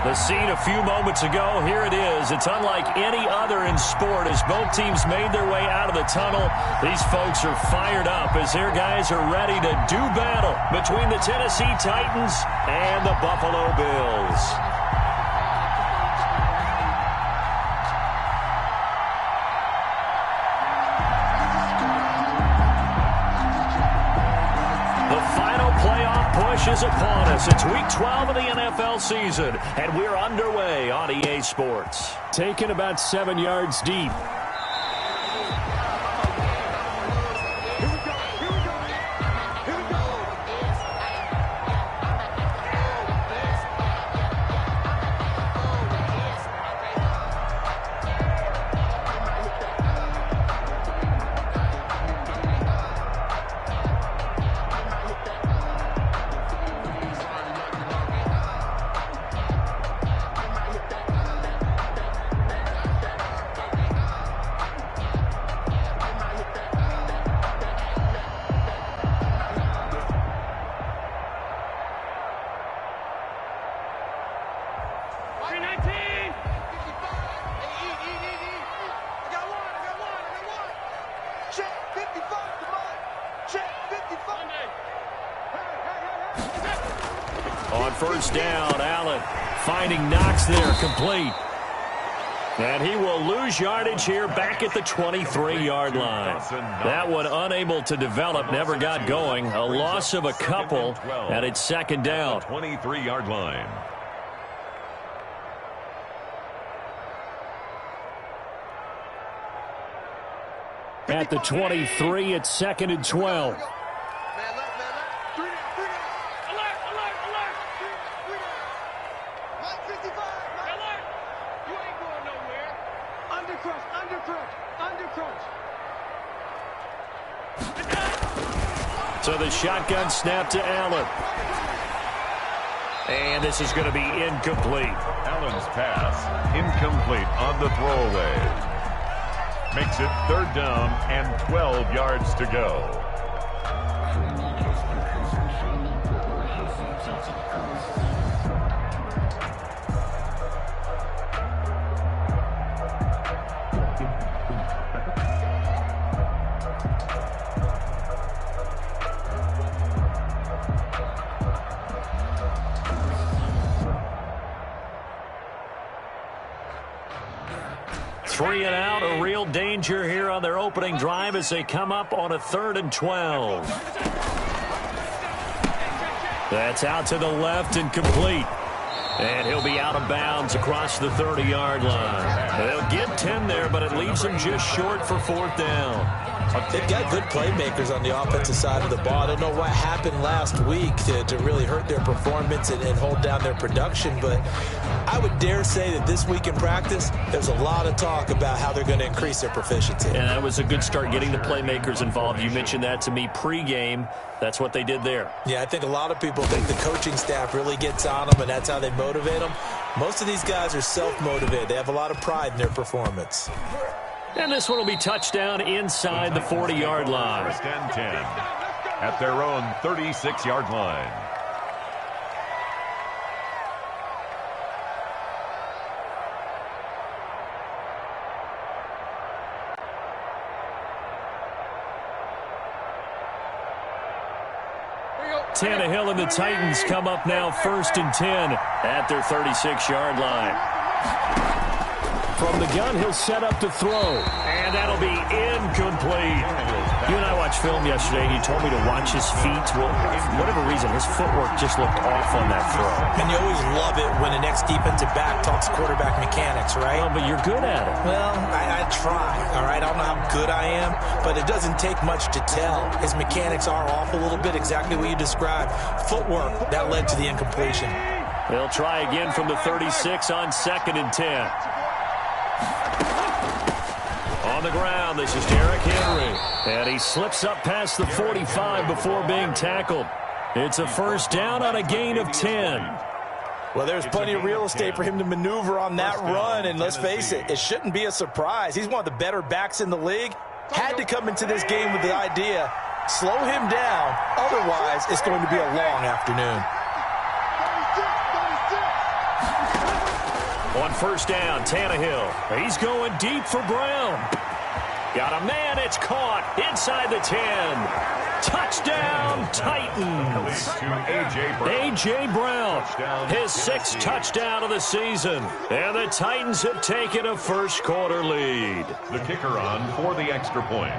The scene a few moments ago, here it is. It's unlike any other in sport as both teams made their way out of the tunnel. These folks are fired up as their guys are ready to do battle between the Tennessee Titans and the Buffalo Bills. Is upon us. It's week 12 of the NFL season, and we're underway on EA Sports. Taken about 7 yards deep. On first down, Allen finding Knox there, complete. And he will lose yardage here back at the 23-yard line. That one unable to develop, never got going. A loss of a couple, and it's second down. 23-yard line. At the 23, it's second and 12. So the shotgun snap to Allen. And this is going to be incomplete. Allen's pass incomplete on the throwaway. Makes it third down and 12 yards to go. Three and out, a real danger here on their opening drive as they come up on a 3rd and 12. That's out to the left and complete. And he'll be out of bounds across the 30-yard line. They'll get 10 there, but it leaves them just short for 4th down. They've got good playmakers on the offensive side of the ball. I don't know what happened last week to really hurt their performance and hold down their production, but I would dare say that this week in practice, there's a lot of talk about how they're going to increase their proficiency. And that was a good start getting the playmakers involved. You mentioned that to me pregame. That's what they did there. Yeah, I think a lot of people think the coaching staff really gets on them, and that's how they motivate them. Most of these guys are self-motivated. They have a lot of pride in their performance. And this one will be touchdown inside the 40-yard line. First and 10 at their own 36-yard line. Tannehill and the Titans come up now 1st and 10 at their 36-yard line. From the gun, he'll set up to throw. And that'll be incomplete. You and I watched film yesterday, and you told me to watch his feet. Well, for whatever reason, his footwork just looked off on that throw. And you always love it when an ex-defensive back talks quarterback mechanics, right? Well, but you're good at it. Well, I try, all right? I don't know how good I am, but it doesn't take much to tell. His mechanics are off a little bit, exactly what you described. Footwork, that led to the incompletion. They'll try again from the 36 on 2nd and 10. On the ground, this is Derrick Henry. And he slips up past the 45 before being tackled. It's a first down on a gain of 10. Well, there's plenty of real estate for him to maneuver on that run, and let's face it, it shouldn't be a surprise. He's one of the better backs in the league. Had to come into this game with the idea, slow him down, otherwise it's going to be a long afternoon. On first down, Tannehill. He's going deep for Brown. Got a man. It's caught inside the 10. Touchdown, Titans. A.J. Brown, his 6th touchdown of the season. And the Titans have taken a first-quarter lead. The kicker on for the extra point.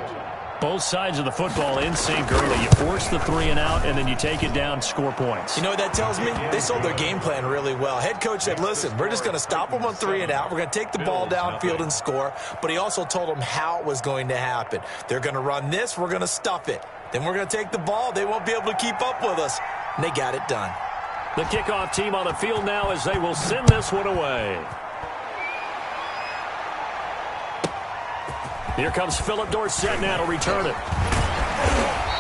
Both sides of the football in sync early. You force the 3 and out, and then you take it down, score points. You know what that tells me? They sold their game plan really well. Head coach said, listen, we're just going to stop them on 3 and out. We're going to take the ball downfield and score. But he also told them how it was going to happen. They're going to run this. We're going to stuff it. Then we're going to take the ball. They won't be able to keep up with us. And they got it done. The kickoff team on the field now as they will send this one away. Here comes Philip Dorsett now to return it.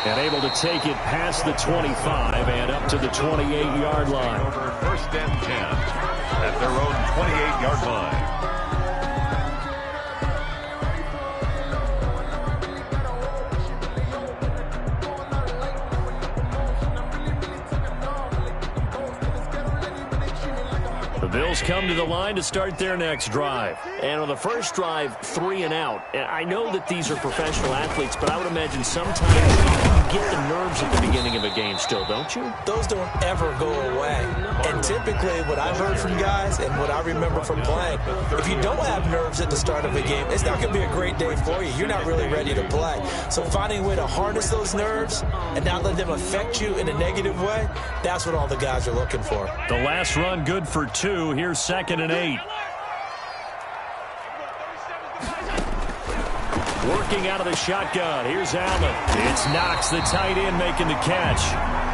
And able to take it past the 25 and up to the 28-yard line. First and 10 at their own 28-yard line. The Bills come to the line to start their next drive. And on the first drive, 3 and out. And I know that these are professional athletes, but I would imagine sometimes you get the nerves at the beginning of a game still, don't you? Those don't ever go away. And typically what I've heard from guys and what I remember from playing, if you don't have nerves at the start of a game, it's not going to be a great day for you. You're not really ready to play. So finding a way to harness those nerves and not let them affect you in a negative way, that's what all the guys are looking for. The last run good for 2. Here's 2nd and 8. Working out of the shotgun. Here's Allen. It's Knox, the tight end, making the catch.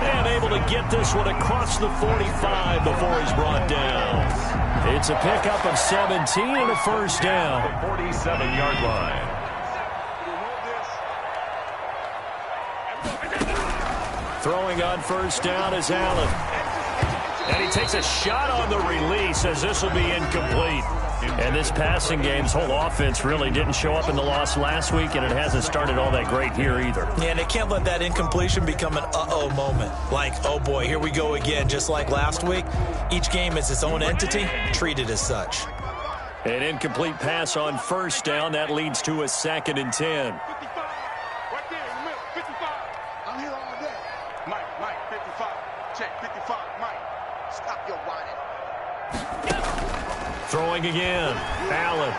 And able to get this one across the 45 before he's brought down. It's a pickup of 17 and a first down. 47-yard line. Throwing on first down is Allen. And he takes a shot on the release as this will be incomplete. And this passing game's whole offense really didn't show up in the loss last week, and it hasn't started all that great here either. Yeah, and they can't let that incompletion become an uh-oh moment. Like, oh boy, here we go again, just like last week. Each game is its own entity, treated as such. An incomplete pass on first down. That leads to a 2nd and 10. Throwing again. Allen.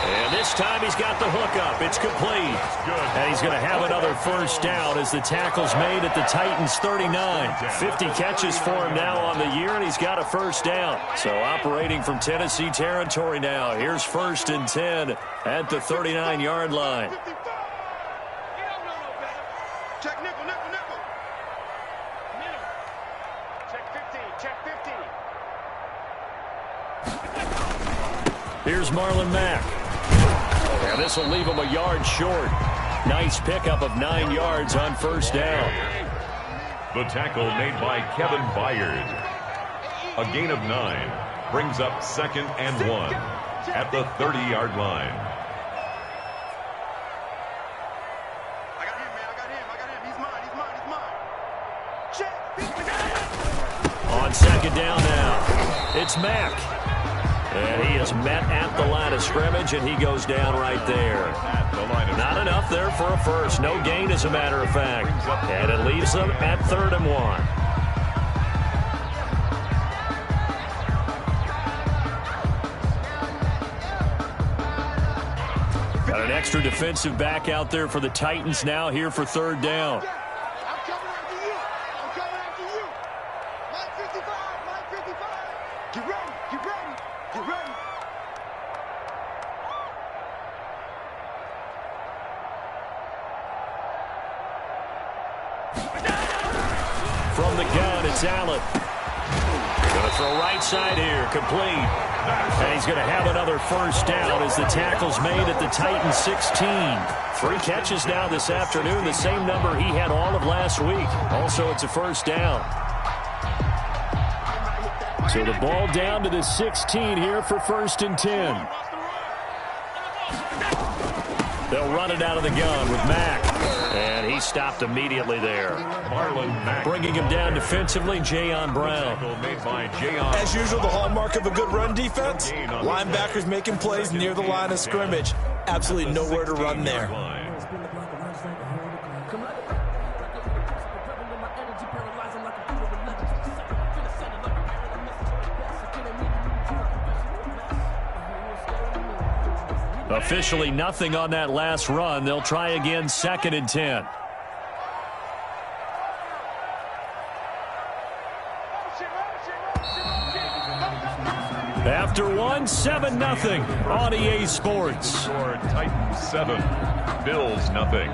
And this time he's got the hook up. It's complete. And he's going to have another first down as the tackle's made at the Titans' 39. 50 catches for him now on the year, and he's got a first down. So operating from Tennessee territory now. Here's 1st and 10 at the 39-yard line. Check nickel, nickel, nickel. Check 15, check 15. Here's Marlon Mack. And this will leave him a yard short. Nice pickup of 9 yards on first down. The tackle made by Kevin Byard. A gain of 9 brings up 2nd and 1 at the 30-yard line. I got him, man. I got him. He's mine. Check. On 2nd down now, it's Mack. And he is met at the line of scrimmage, and he goes down right there. Not enough there for a first. No gain, as a matter of fact. And it leaves them at 3rd and 1. Got an extra defensive back out there for the Titans now here for 3rd down. I'm coming after you. I'm coming after you. Mike 55. Mike 55. Get ready. Get ready. Get ready. From the gun, it's Allen. Going to throw right side here, complete. And he's going to have another first down as the tackle's made at the Titans' 16. 3 catches now this afternoon, the same number he had all of last week. Also, it's a first down. So the ball down to the 16 here for 1st and 10. They'll run it out of the gun with Mack. And he he stopped immediately there. Bringing him down defensively, Jayon Brown. As usual, the hallmark of a good run defense, linebackers making plays near the line of scrimmage. Absolutely nowhere to run there. Officially nothing on that last run. They'll try again, 2nd and 10. After one, 7-0 on EA Sports. Titans 7, Bills nothing.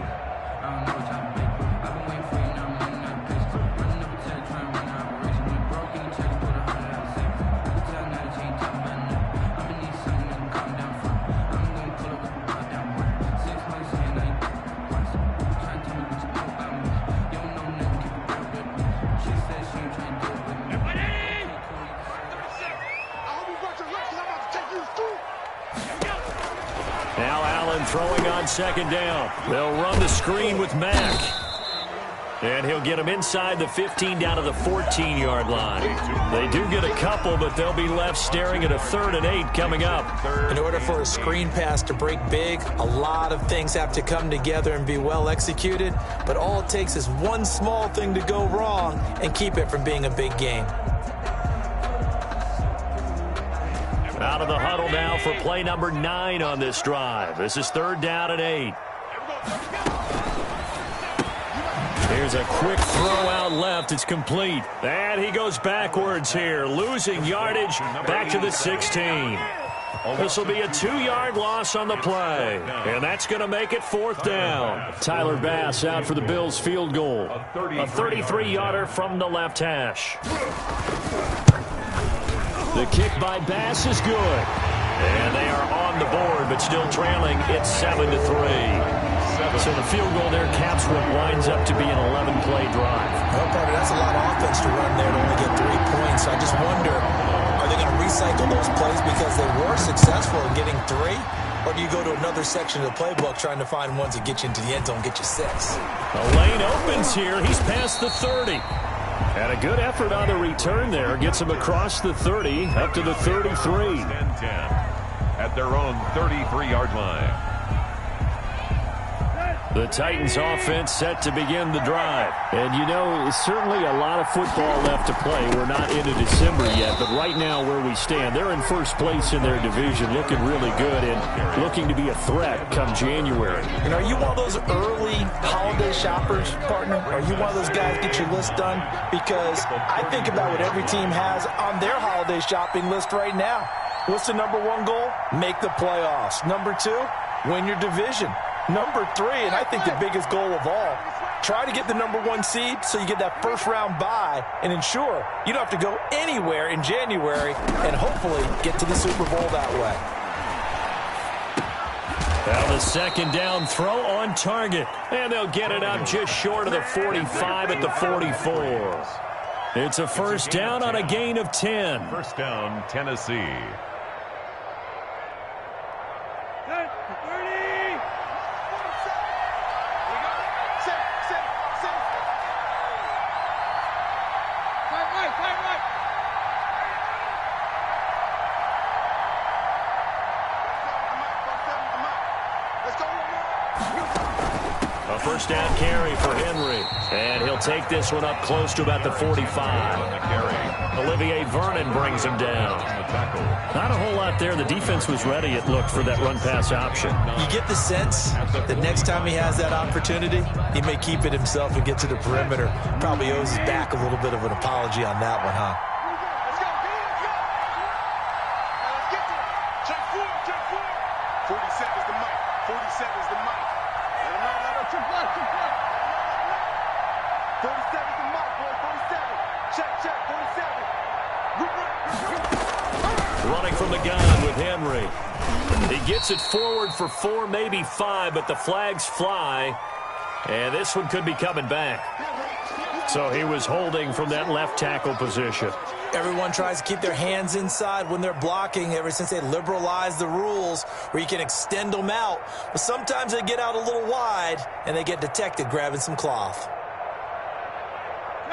Now Allen throwing on 2nd down. They'll run the screen with Mack. And he'll get him inside the 15 down to the 14-yard line. They do get a couple, but they'll be left staring at a 3rd and 8 coming up. In order for a screen pass to break big, a lot of things have to come together and be well executed. But all it takes is one small thing to go wrong and keep it from being a big game. Out of the huddle now for play number 9 on this drive. This is 3rd down and 8. Here's a quick throw out left. It's complete. And he goes backwards here, losing yardage back to the 16. This will be a 2-yard loss on the play. And that's going to make it 4th down. Tyler Bass out for the Bills field goal. A 33-yarder from the left hash. The kick by Bass is good. And they are on the board, but still trailing. It's 7-3. So the field goal there caps what winds up to be an 11-play drive. Well, partner, that's a lot of offense to run there to only get 3 points. I just wonder, are they going to recycle those plays because they were successful in getting 3? Or do you go to another section of the playbook trying to find ones that get you into the end zone, get you 6? The lane opens here. He's past the 30. And a good effort on the return there. Gets him across the 30 up to the 33. 10 at their own 33-yard line. The Titans offense set to begin the drive. And, you know, certainly a lot of football left to play. We're not into December yet, but right now where we stand, they're in first place in their division, looking really good and looking to be a threat come January. And are you one of those early holiday shoppers, partner? Are you one of those guys get your list done? Because I think about what every team has on their holiday shopping list right now. What's the number 1 goal? Make the playoffs. Number 2, win your division. Number 3, and I think the biggest goal of all, try to get the number 1 seed so you get that first-round bye and ensure you don't have to go anywhere in January and hopefully get to the Super Bowl that way. Now the 2nd down throw on target, and they'll get it up just short of the 45 at the 44. It's a first down on a gain of 10. First down, Tennessee. A first down carry for Henry. And he'll take this one up close to about the 45. Olivier Vernon brings him down. Not a whole lot there. The defense was ready, it looked, for that run-pass option. You get the sense that next time he has that opportunity, he may keep it himself and get to the perimeter. Probably owes his back a little bit of an apology on that one, huh? 47's the mic. 47's the mic. Let him know. 47's the mic, boy. 47. Check. 47. Running from the gun with Henry. He gets it forward for 4, maybe 5, but the flags fly. And this one could be coming back. So he was holding from that left tackle position. Everyone tries to keep their hands inside when they're blocking ever since they liberalized the rules where you can extend them out. But sometimes they get out a little wide and they get detected grabbing some cloth.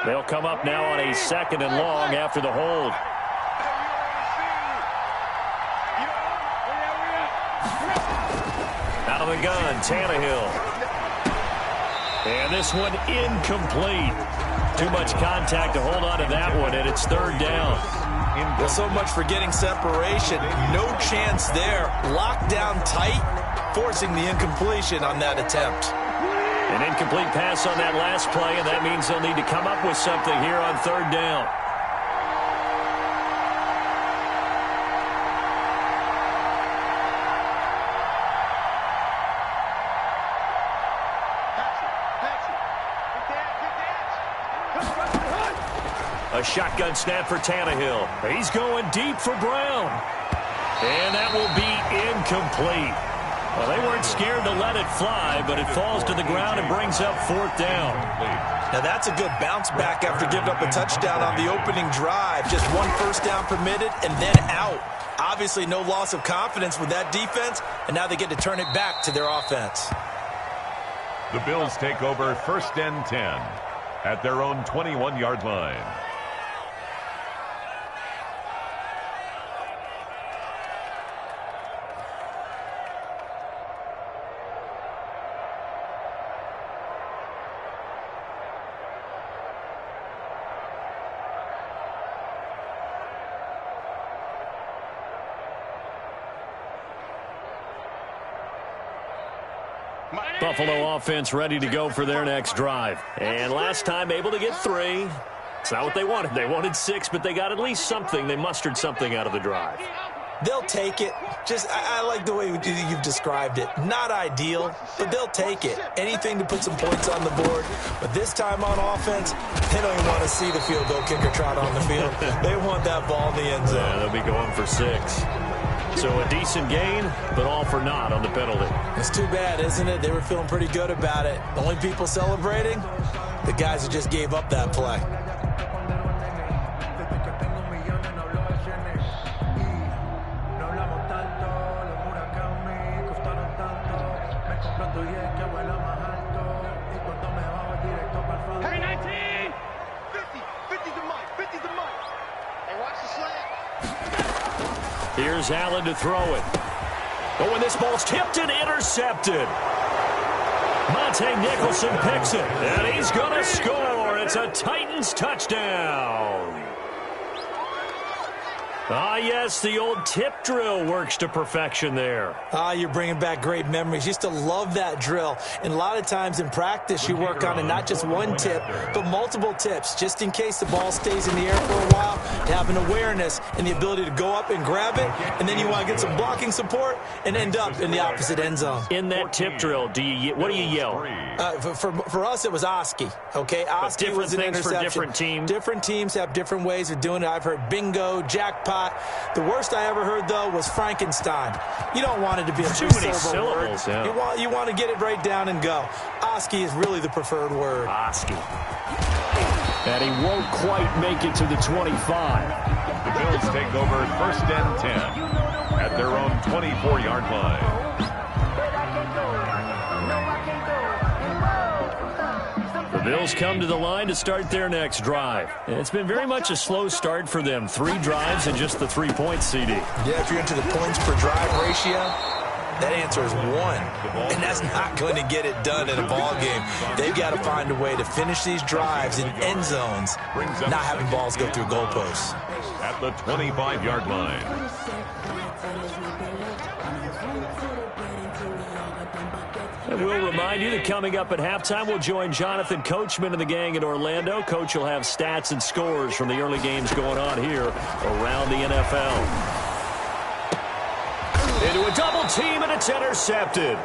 They'll come up now on a 2nd and long after the hold. Out of the gun, Tannehill. And this one incomplete. Too much contact to hold on to that one, and it's 3rd down. Well, so much for getting separation. No chance there. Locked down tight, forcing the incompletion on that attempt. An incomplete pass on that last play, and that means they'll need to come up with something here on 3rd down. A shotgun snap for Tannehill. He's going deep for Brown. And that will be incomplete. Well, they weren't scared to let it fly, but it falls to the ground and brings up 4th down. Now that's a good bounce back after giving up a touchdown on the opening drive. Just 1 first down permitted and then out. Obviously no loss of confidence with that defense, and now they get to turn it back to their offense. The Bills take over 1st and 10 at their own 21-yard line. Buffalo offense ready to go for their next drive. And last time able to get 3. It's not what they wanted. They wanted 6, but they got at least something. They mustered something out of the drive. They'll take it. I like the way you've described it. Not ideal, but they'll take it. Anything to put some points on the board. But this time on offense, they don't even want to see the field goal kicker trot on the field. They want that ball in the end zone. Yeah, they'll be going for 6. So a decent gain, but all for naught on the penalty. It's too bad, isn't it? They were feeling pretty good about it. The only people celebrating, the guys who just gave up that play. Hey, 19! 50! 50's the money! 50's the money! Hey, watch the slant! Here's Allen to throw it. Oh, and this ball's tipped and intercepted. Monte Nicholson picks it, and he's going to score. It's a Titans touchdown. Ah, yes, the old tip drill works to perfection there. Ah, you're bringing back great memories. Used to love that drill. And a lot of times in practice, you work on it, not just one tip, but multiple tips, just in case the ball stays in the air for a while, to have an awareness and the ability to go up and grab it, and then you want to get some blocking support and end up in the opposite end zone. In that tip drill, what do you yell? For us, it was Oski, okay? Oski was an interception. For different teams. Different teams have different ways of doing it. I've heard bingo, jackpot. The worst I ever heard, though, was Frankenstein. You don't want it to be a three-syllable word. Yeah. You want to get it right down and go. Oski is really the preferred word. Oski. And he won't quite make it to the 25. The Bills take over 1st and 10 at their own 24-yard line. The Bills come to the line to start their next drive. It's been very much a slow start for them. 3 drives and just the 3 points, CD. Yeah, if you're into the points per drive ratio, that answer is 1. And that's not going to get it done in a ball game. They've got to find a way to finish these drives in end zones, not having balls go through goalposts. At the 25-yard line. And we'll remind you that coming up at halftime, we'll join Jonathan Coachman and the gang in Orlando. Coach will have stats and scores from the early games going on here around the NFL. Into a double team, and it's intercepted.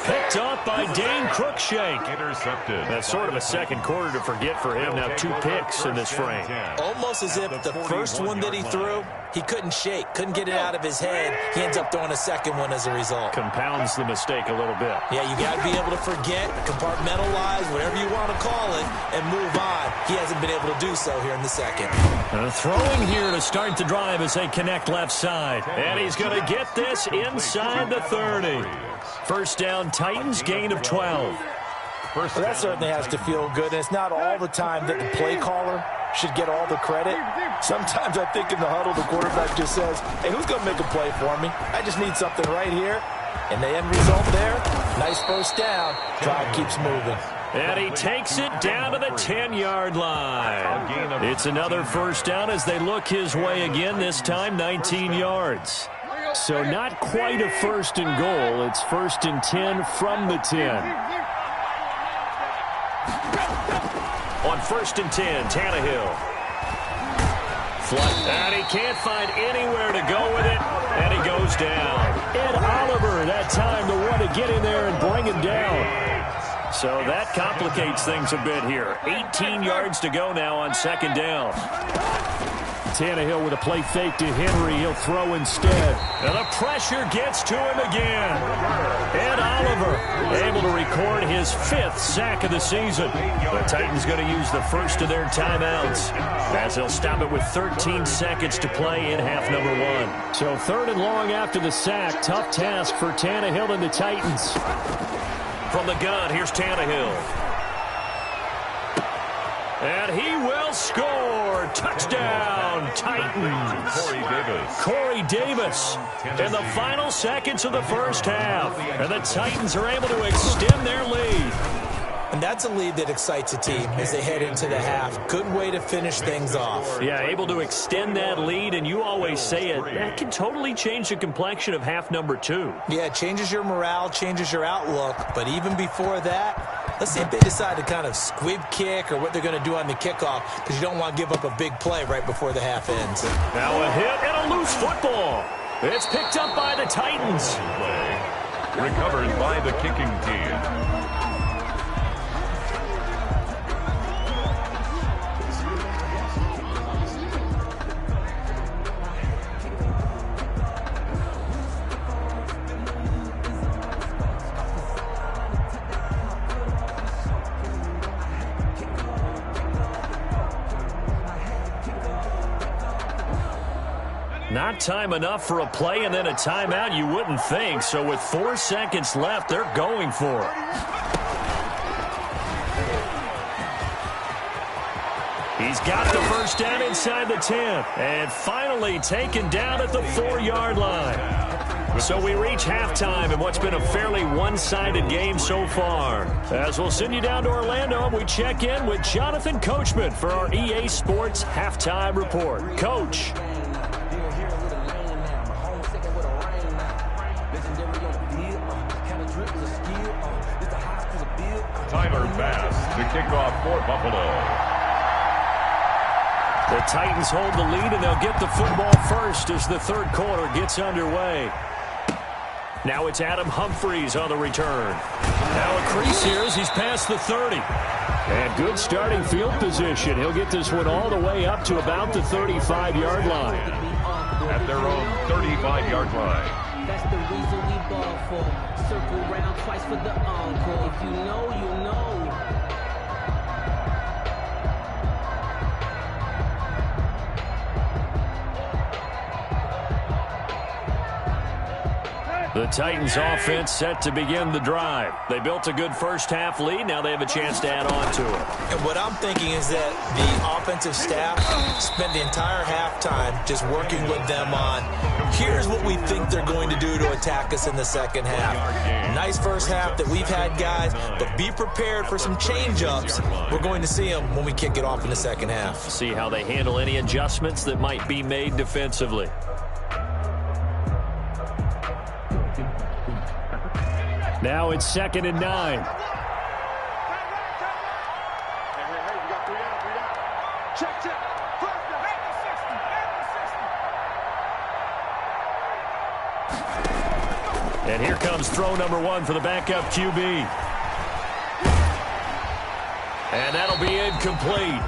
Picked off by Dane Cruikshank. Intercepted. That's sort of a second quarter to forget for him. Now 2 picks in this frame. Almost as if the first one that he threw, he couldn't shake, couldn't get it out of his head. He ends up throwing a second one as a result. Compounds the mistake a little bit. Yeah, you got to be able to forget, compartmentalize, whatever you want to call it, and move on. He hasn't been able to do so here in the second. Throwing here to start the drive as they connect left side. And he's going to get this inside the 30. First down, Titans, gain of 12. Well, that certainly has to feel good. And it's not all the time that the play caller should get all the credit. Sometimes I think in the huddle, the quarterback just says, hey, who's going to make a play for me? I just need something right here. And the end result there, nice first down. Drive keeps moving. And he takes it down to the 10-yard line. It's another first down as they look his way again, this time 19 yards. So not quite a first and goal. It's first and 10 from the 10. On first and 10, Tannehill. And he can't find anywhere to go with it, and he goes down. Ed Oliver, that time, the one to get in there and bring him down. So that complicates things a bit here. 18 yards to go now on second down. Tannehill with a play fake to Henry. He'll throw instead. And the pressure gets to him again. Ed Oliver able to record his 5th sack of the season. The Titans going to use the first of their timeouts as they'll stop it with 13 seconds to play in half number 1. So 3rd and long after the sack. Tough task for Tannehill and the Titans. From the gun, here's Tannehill. And he will score. Touchdown, Titans. Corey Davis in the final seconds of the first half. And the Titans are able to extend their lead. And that's a lead that excites a team as they head into the half. Good way to finish things off. Yeah, able to extend that lead, and you always say it, that can totally change the complexion of half number 2. Yeah, it changes your morale, changes your outlook. But even before that, let's see if they decide to kind of squib kick or what they're going to do on the kickoff, because you don't want to give up a big play right before the half ends. Now a hit and a loose football. It's picked up by the Titans. Recovered by the kicking team. Not time enough for a play and then a timeout, you wouldn't think. So with 4 seconds left, they're going for it. He's got the first down inside the 10. And finally taken down at the 4-yard line. So we reach halftime in what's been a fairly one-sided game so far. As we'll send you down to Orlando, we check in with Jonathan Coachman for our EA Sports Halftime Report. Coach. Tyler Bass to kick off for Buffalo. The Titans hold the lead, and they'll get the football first as the third quarter gets underway. Now it's Adam Humphries on the return. Now a crease here as he's past the 30. And good starting field position. He'll get this one all the way up to about the 35-yard line. At their own 35-yard line. That's the reason we ball for. Circle round twice for the encore. If you know, you know. The Titans offense set to begin the drive. They built a good first half lead. Now they have a chance to add on to it. And what I'm thinking is that the offensive staff spent the entire halftime just working with them on, here's what we think they're going to do to attack us in the second half. Nice first half that we've had, guys, but be prepared for some change-ups. We're going to see them when we kick it off in the second half. See how they handle any adjustments that might be made defensively. Now it's 2nd and 9. And here comes throw number 1 for the backup QB. And that'll be incomplete.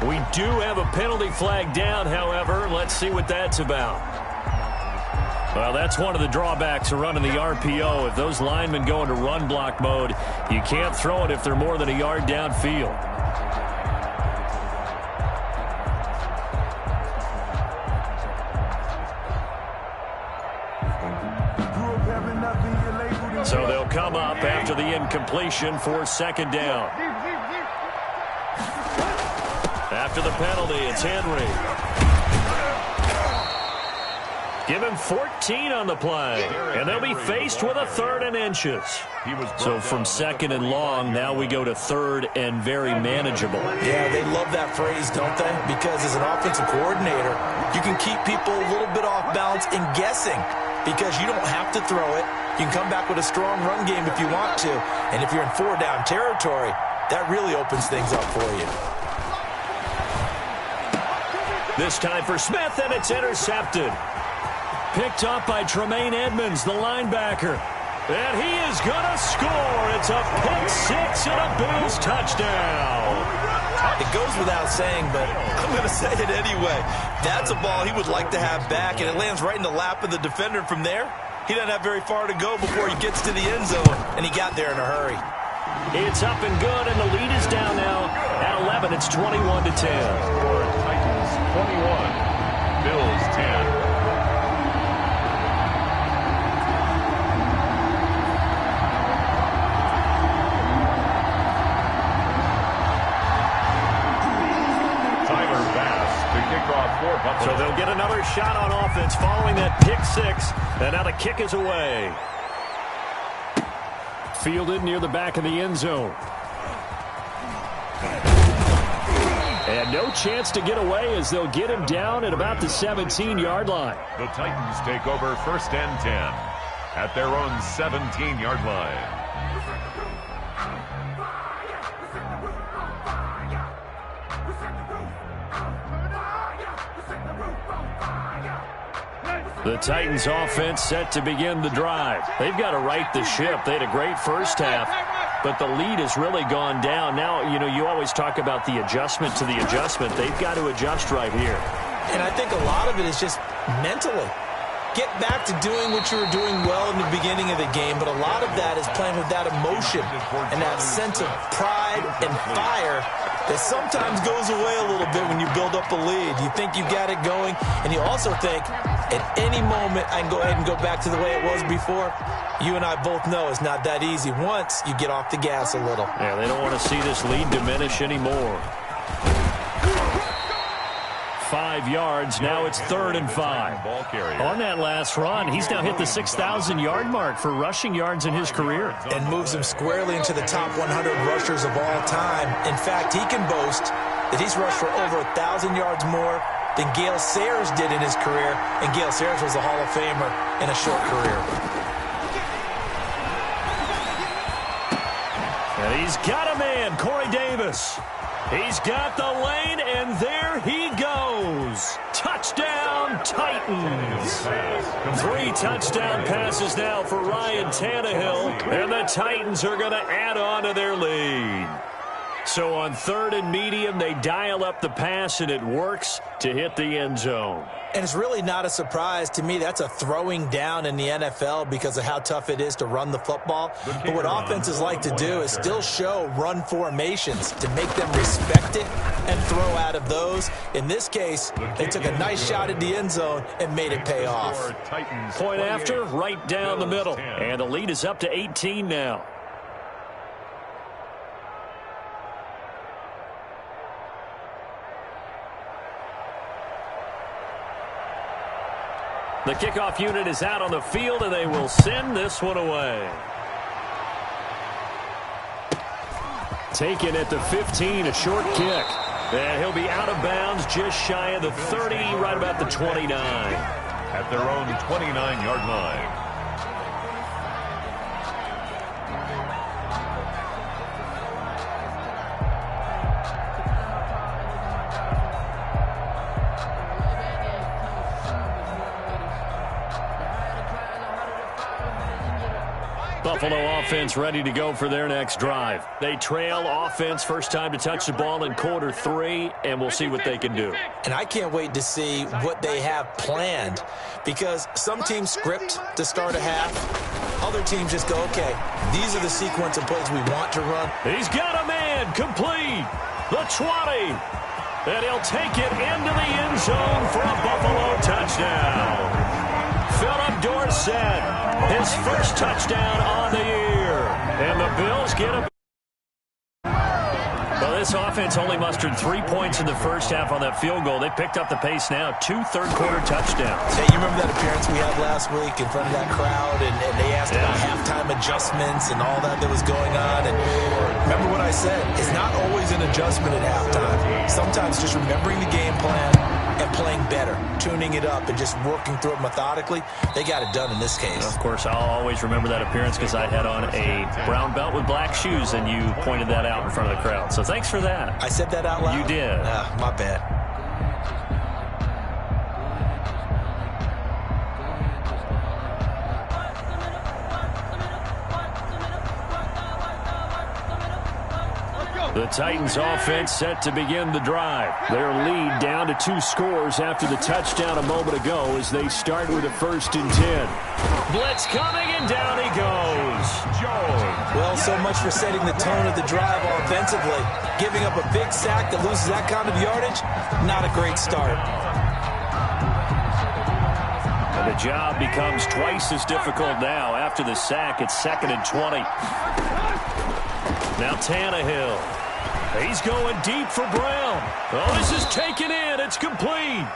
We do have a penalty flag down, however. Let's see what that's about. Well, that's one of the drawbacks of running the RPO. If those linemen go into run block mode, you can't throw it if they're more than a yard downfield. So they'll come up after the incompletion for second down. After the penalty, it's Henry. Give him 14 on the play, and they'll be faced with a 3rd and inches. So from 2nd and long, now we go to 3rd and very manageable. Yeah, they love that phrase, don't they? Because as an offensive coordinator, you can keep people a little bit off balance and guessing because you don't have to throw it. You can come back with a strong run game if you want to, and if you're in 4-down territory, that really opens things up for you. This time for Smith, and it's intercepted. Picked up by Tremaine Edmonds, the linebacker. And he is going to score. It's a pick-6 and a Bills touchdown. It goes without saying, but I'm going to say it anyway. That's a ball he would like to have back, and it lands right in the lap of the defender from there. He doesn't have very far to go before he gets to the end zone, and he got there in a hurry. It's up and good, and the lead is down now. At 11, it's 21-10. Titans 21, Bills 10. So they'll get another shot on offense following that pick-6, and now the kick is away. Fielded near the back of the end zone. And no chance to get away as they'll get him down at about the 17-yard line. The Titans take over 1st and 10 at their own 17-yard line. The Titans offense set to begin the drive. They've got to right the ship. They had a great first half, but the lead has really gone down. Now, you always talk about the adjustment to the adjustment. They've got to adjust right here. And I think a lot of it is just mentally. Get back to doing what you were doing well in the beginning of the game, but a lot of that is playing with that emotion and that sense of pride and fire that sometimes goes away a little bit when you build up a lead. You think you've got it going, and you also think at any moment I can go ahead and go back to the way it was before. You and I both know it's not that easy once you get off the gas a little. Yeah, they don't want to see this lead diminish anymore. 5 yards. Now it's 3rd and 5. On that last run, he's now hit the 6,000-yard mark for rushing yards in his career. And moves him squarely into the top 100 rushers of all time. In fact, he can boast that he's rushed for over 1,000 yards more than Gale Sayers did in his career. And Gale Sayers was a Hall of Famer in a short career. And he's got a man, Corey Davis. He's got the lane, and there he goes. Touchdown, Titans. 3 touchdown passes now for Ryan Tannehill, and the Titans are going to add on to their lead. So on 3rd and medium, they dial up the pass, and it works to hit the end zone. And it's really not a surprise to me. That's a throwing down in the NFL because of how tough it is to run the football. But what offenses like to do is still show run formations to make them respect it and throw out of those. In this case, they took a nice shot at the end zone and made it pay off. Point after, right down the middle. And the lead is up to 18 now. The kickoff unit is out on the field, and they will send this one away. Taken at the 15, a short kick. And he'll be out of bounds just shy of the 30, right about the 29. At their own 29-yard line. Buffalo offense ready to go for their next drive. They trail offense, first time to touch the ball in quarter 3, and we'll see what they can do. And I can't wait to see what they have planned, because some teams script to start a half. Other teams just go, okay, these are the sequence of plays we want to run. He's got a man, complete, the 20, and he'll take it into the end zone for a Buffalo touchdown. Philip Dorsett, his first touchdown on the year. And the Bills get a... Well, this offense only mustered 3 points in the first half on that field goal. They picked up the pace now, 2 third-quarter touchdowns. Hey, you remember that appearance we had last week in front of that crowd, and they asked about halftime adjustments and all that was going on. And remember what I said, it's not always an adjustment at halftime. Sometimes just remembering the game plan and playing better, tuning it up, and just working through it methodically. They got it done in this case. Of course, I'll always remember that appearance because I had on a brown belt with black shoes, and you pointed that out in front of the crowd. So thanks for that. I said that out loud? You did. My bad. The Titans offense set to begin the drive. Their lead down to 2 scores after the touchdown a moment ago as they start with a 1st and 10. Blitz coming, and down he goes. Jones. Well, so much for setting the tone of the drive offensively. Giving up a big sack that loses that kind of yardage, not a great start. And the job becomes twice as difficult now. After the sack, it's 2nd and 20. Now Tannehill. He's going deep for Brown. Oh, this is taken in. It's complete.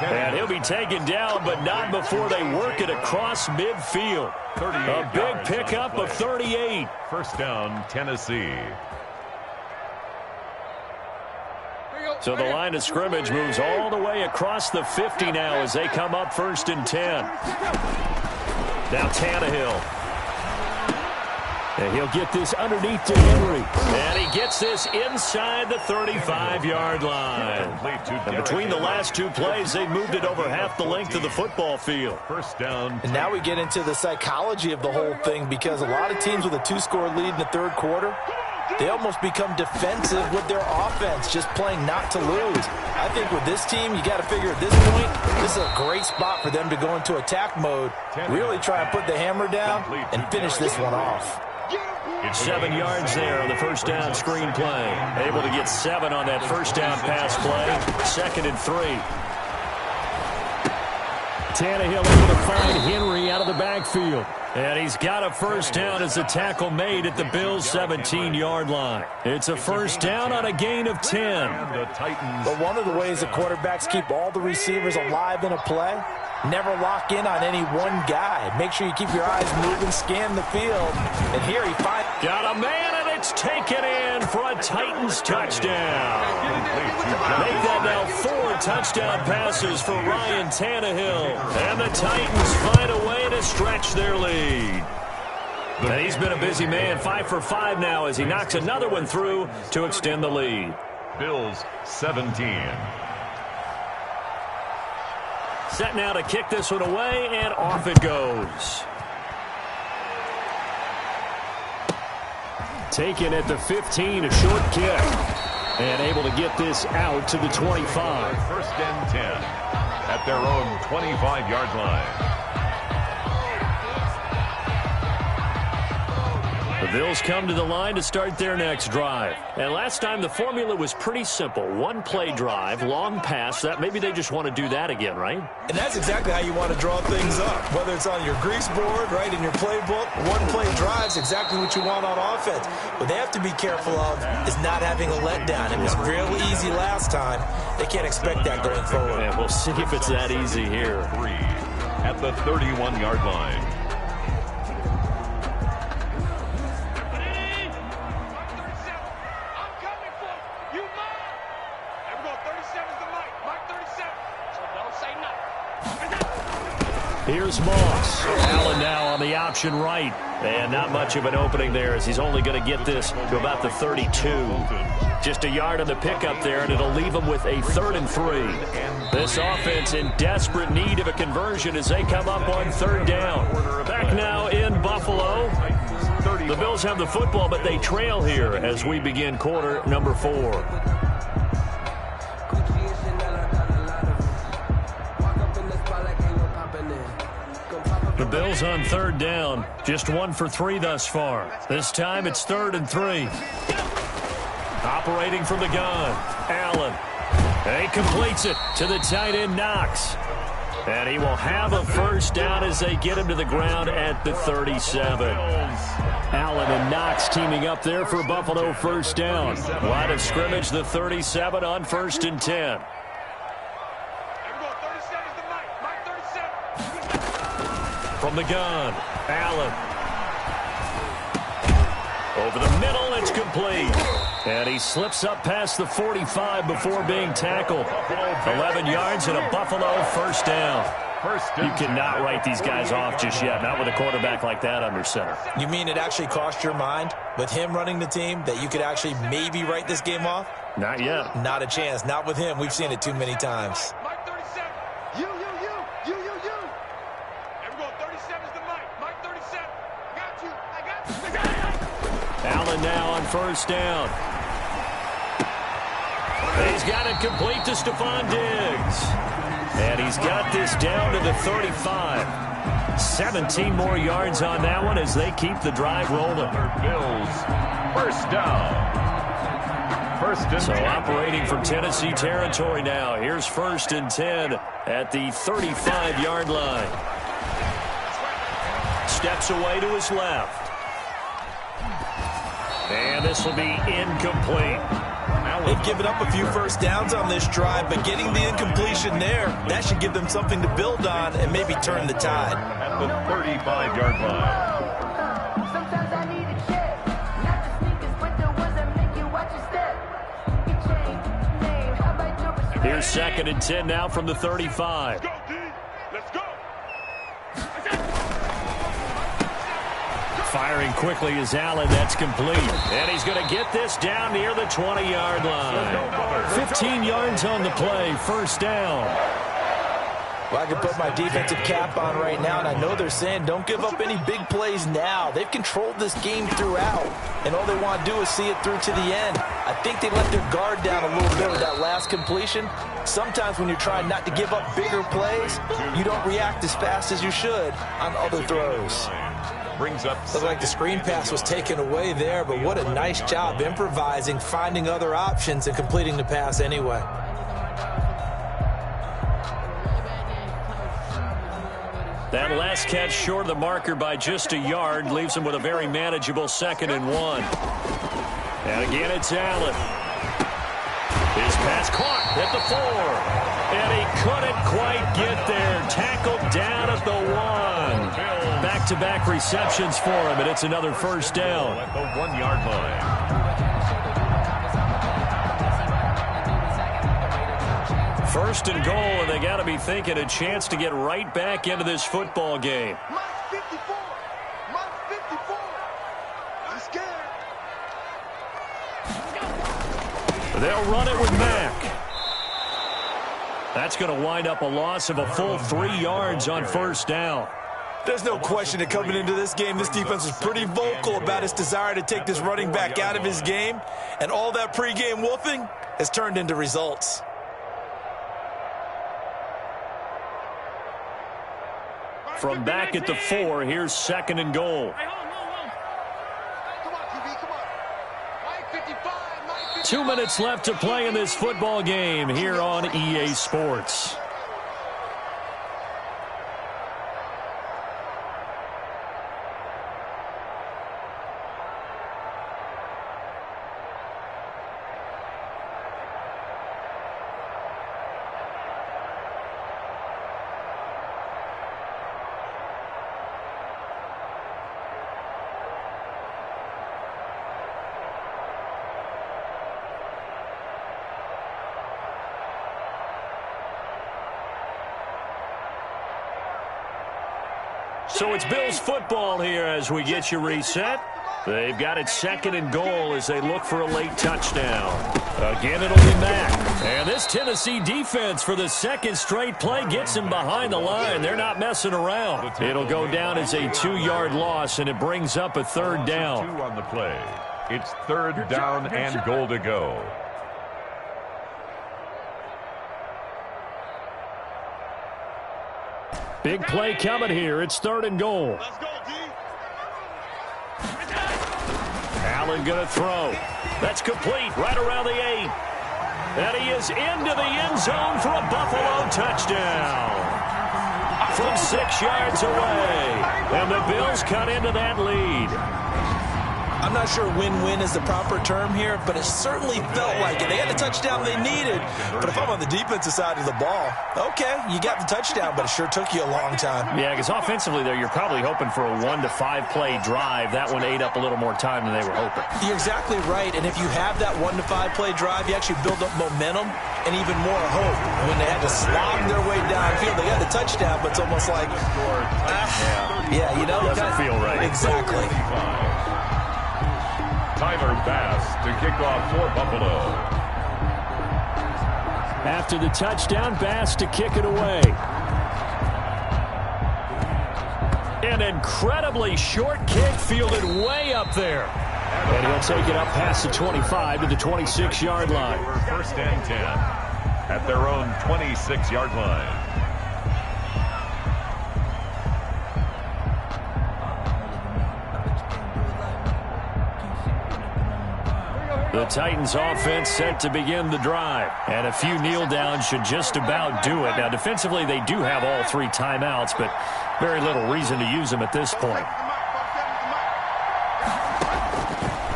And he'll be taken down, but not before they work it across midfield. A big pickup of 38. First down, Tennessee. So the line of scrimmage moves all the way across the 50 now as they come up 1st and 10. Now Tannehill. And he'll get this underneath to Henry. And he gets this inside the 35-yard line. And between the last 2 plays, they've moved it over half the length of the football field. First down. And now we get into the psychology of the whole thing, because a lot of teams with a 2-score lead in the 3rd quarter, they almost become defensive with their offense, just playing not to lose. I think with this team, you got to figure at this point, this is a great spot for them to go into attack mode, really try and put the hammer down and finish this one off. 7 yards there on the first down screen play. Able to get 7 on that first down pass play. 2nd and 3. Tannehill able to find Henry out of the backfield. And he's got a first down as the tackle made at the Bills' 17-yard line. It's a first down on a gain of 10. But one of the ways the quarterbacks keep all the receivers alive in a play, never lock in on any one guy. Make sure you keep your eyes moving, scan the field. And here he finds... Got a man, and it's taken in for a Titans touchdown. Make that now 4 touchdown passes for Ryan Tannehill. And the Titans find a way to stretch their lead. And he's been a busy man, 5 for 5 now as he knocks another one through to extend the lead. Bills 17. Set now to kick this one away, and off it goes. Taken at the 15, a short kick. And able to get this out to the 25. First and 10 at their own 25-yard line. The Bills come to the line to start their next drive. And last time the formula was pretty simple. 1-play drive, long pass. That maybe they just want to do that again, right? And that's exactly how you want to draw things up. Whether it's on your grease board, right, in your playbook, 1-play drive's exactly what you want on offense. What they have to be careful of is not having a letdown. It was real easy last time. They can't expect that going forward. And we'll see if it's that easy here. 3 at the 31-yard line. Here's Moss. Allen now on the option right. And not much of an opening there as he's only going to get this to about the 32. Just a yard on the pickup there, and it'll leave him with a 3rd and 3. This offense in desperate need of a conversion as they come up on 3rd down. Back now in Buffalo. The Bills have the football, but they trail here as we begin quarter number 4. The Bills on 3rd down, just 1 for 3 thus far. This time it's 3rd and 3. Operating from the gun, Allen. He completes it to the tight end, Knox. And he will have a first down as they get him to the ground at the 37. Allen and Knox teaming up there for Buffalo first down. Line of scrimmage, the 37 on 1st and 10. From the gun, Allen. Over the middle, it's complete. And he slips up past the 45 before being tackled. 11 yards and a Buffalo first down. You cannot write these guys off just yet, not with a quarterback like that under center. You mean it actually crossed your mind with him running the team that you could actually maybe write this game off? Not yet. Not a chance. Not with him. We've seen it too many times. Mike 37. You. Everyone, 37's the Mike. Mike 37. I got you. Allen now on first down. He's got it complete to Stephon Diggs. And he's got this down to the 35. 17 more yards on that one as they keep the drive rolling. Bills, first down. First and 10. So operating from Tennessee territory now. Here's 1st and 10 at the 35-yard line. Steps away to his left. And this will be incomplete. They've given up a few first downs on this drive, but getting the incompletion there, that should give them something to build on and maybe turn the tide. At the 35-yard line. Sometimes I need a check, not the sneakers, but the ones that make you watch your step. Your chain, name, how about your respect? Here's 2nd and 10 now from the 35. Go, D. Let's go. Firing quickly is Allen. That's complete. And he's going to get this down near the 20-yard line. 15 yards on the play. First down. Well, I can put my defensive cap on right now, and I know they're saying don't give up any big plays now. They've controlled this game throughout, and all they want to do is see it through to the end. I think they let their guard down a little bit with that last completion. Sometimes when you're trying not to give up bigger plays, you don't react as fast as you should on other throws. Brings up. Looked like the screen pass was taken away there, but what a nice job improvising, finding other options, and completing the pass anyway. That last catch short of the marker by just a yard leaves him with a very manageable 2nd and 1. And again, it's Allen. His pass caught at the 4. And he couldn't quite get there. Tackled down at the 1. Back-to-back receptions for him, and it's another first down. At the 1-yard line. First and goal, and they got to be thinking a chance to get right back into this football game. Mike 54. Mike 54. I'm scared. They'll run it with Mack. That's going to wind up a loss of a full 3 yards on first down. There's no question that coming into this game, this defense was pretty vocal about its desire to take this running back out of his game, and all that pregame wolfing has turned into results. From back at the 4, here's 2nd and goal. Come on, QB, come on. Mike 55. Mike 55. 2 minutes left to play in this football game here on EA Sports. So it's Bills football here as we get you reset. They've got it 2nd and goal as they look for a late touchdown. Again, it'll be Mack. And this Tennessee defense for the second straight play gets him behind the line. They're not messing around. It'll go down as a 2-yard loss, and it brings up a third down. 2 on the play. It's third down and goal to go. Big play coming here. It's third and goal. Let's go, D. Allen going to throw. That's complete right around the 8. And he is into the end zone for a Buffalo touchdown. From 6 yards away. And the Bills cut into that lead. I'm not sure win-win is the proper term here, but it certainly felt like it. They had the touchdown they needed, but if I'm on the defensive side of the ball, okay, you got the touchdown, but it sure took you a long time. Yeah, because offensively there, you're probably hoping for a 1 to 5 play drive. That one ate up a little more time than they were hoping. You're exactly right, and if you have that 1 to 5 play drive, you actually build up momentum and even more hope. When they had to slog their way downfield, they got the touchdown, but it's almost like, yeah, you know. Doesn't feel right. Exactly. Tyler Bass to kick off for Buffalo. After the touchdown, Bass to kick it away. An incredibly short kick fielded way up there. And he'll take it up past the 25 to the 26-yard line. First and 10 at their own 26-yard line. The Titans offense set to begin the drive. And a few kneel downs should just about do it. Now, defensively, they do have all 3 timeouts, but very little reason to use them at this point.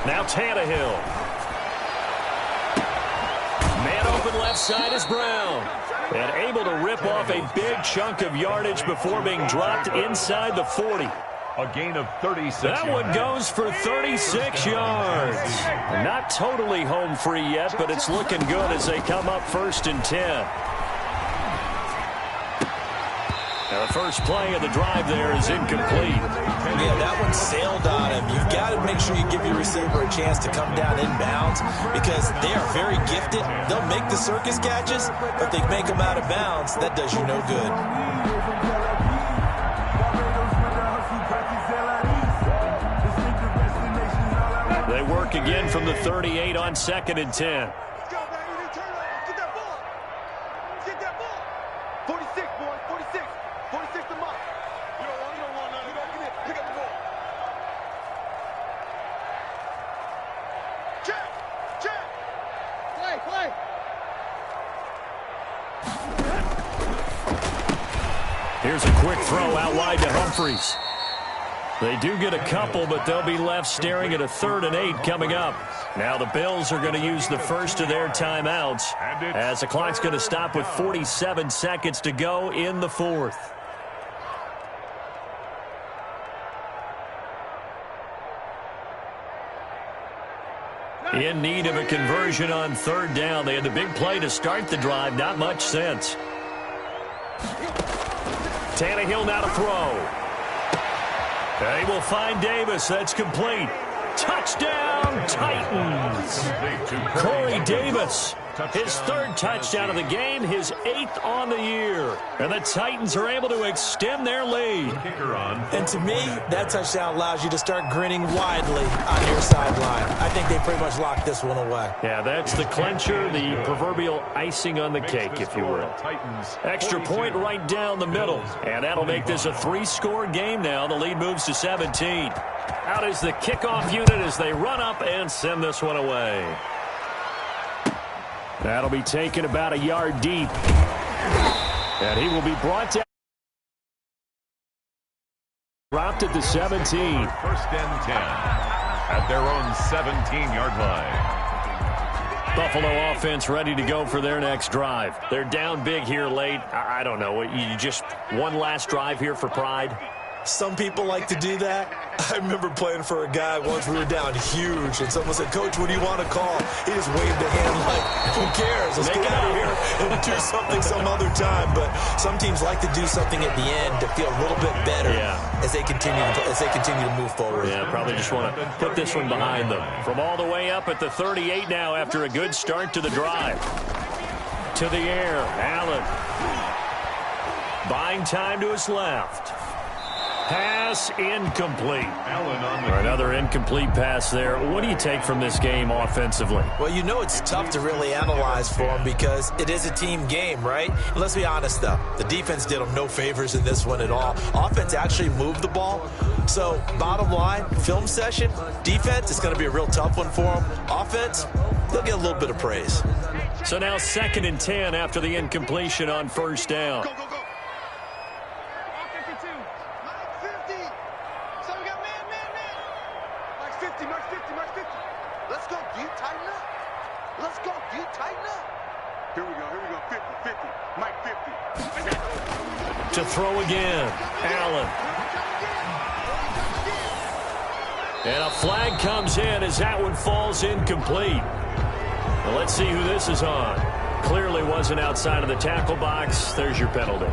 Now Tannehill. Man open left side is Brown. And able to rip off a big chunk of yardage before being dropped inside the 40. A gain of 36 That one goes for 36 yards. Not totally home free yet, but it's looking good as they come up first and 10. Now the first play of the drive there is incomplete. Yeah, that one sailed on him. You've got to make sure you give your receiver a chance to come down inbounds because they are very gifted. They'll make the circus catches, but they make them out of bounds. That does you no good. They work again from the 38 on second and 10. Let's go, man. You need to turn up. Get that ball. Get that ball. 46, boys. 46. 46 to Mike. You don't want none. Get in. Pick up the ball. Check. Check. Play. Here's a quick throw out wide to Humphries. They do get a couple, but they'll be left staring at a 3rd and 8 coming up. Now the Bills are going to use the first of their timeouts as the clock's going to stop with 47 seconds to go in the 4th. In need of a conversion on 3rd down. They had the big play to start the drive. Not much sense. Tannehill now to throw. They will find Davis. That's complete. Touchdown, Titans. Corey Davis, his 3rd touchdown of the game, his 8th on the year. And the Titans are able to extend their lead. And to me, that touchdown allows you to start grinning widely on your sideline. I think they pretty much locked this one away. Yeah, that's the clincher, the proverbial icing on the cake, if you will. Extra point right down the middle. And that'll make this a 3-score game now. The lead moves to 17. Out is the kickoff unit as they run up and send this one away. That'll be taken about a yard deep. And he will be brought down. Dropped at the 17. First and 10 at their own 17-yard line. Buffalo offense ready to go for their next drive. They're down big here late. I don't know. You just one last drive here for pride? Some people like to do that. I remember playing for a guy once. We were down huge, and someone said, "Coach, what do you want to call?" He just waved a hand like, "Who cares? Let's get out of here and do something some other time." But some teams like to do something at the end to feel a little bit better as they continue to move forward. Yeah, probably just want to put this one behind them. From all the way up at the 38 now after a good start to the drive. to the air. Allen. Buying time to his left. Pass incomplete. Allen on the Another incomplete pass there. What do you take from this game offensively? Well, you know it's tough to really analyze for them because it is a team game, right? And let's be honest, though. The defense did them no favors in this one at all. Offense actually moved the ball. So, bottom line, film session, defense is going to be a real tough one for them. Offense, they'll get a little bit of praise. So now 2nd and 10 after the incompletion on first down. Go, go, go. All 52. Mike 50. So we got man. Mike 50, Mike 50, Mike 50. Let's go, D. Tighten up. Let's go, D. Tighten up. Here we go. 50, 50. Mike 50. To throw again. Allen. And a flag comes in as that one falls incomplete. Well, let's see who this is on. Clearly wasn't outside of the tackle box. There's your penalty.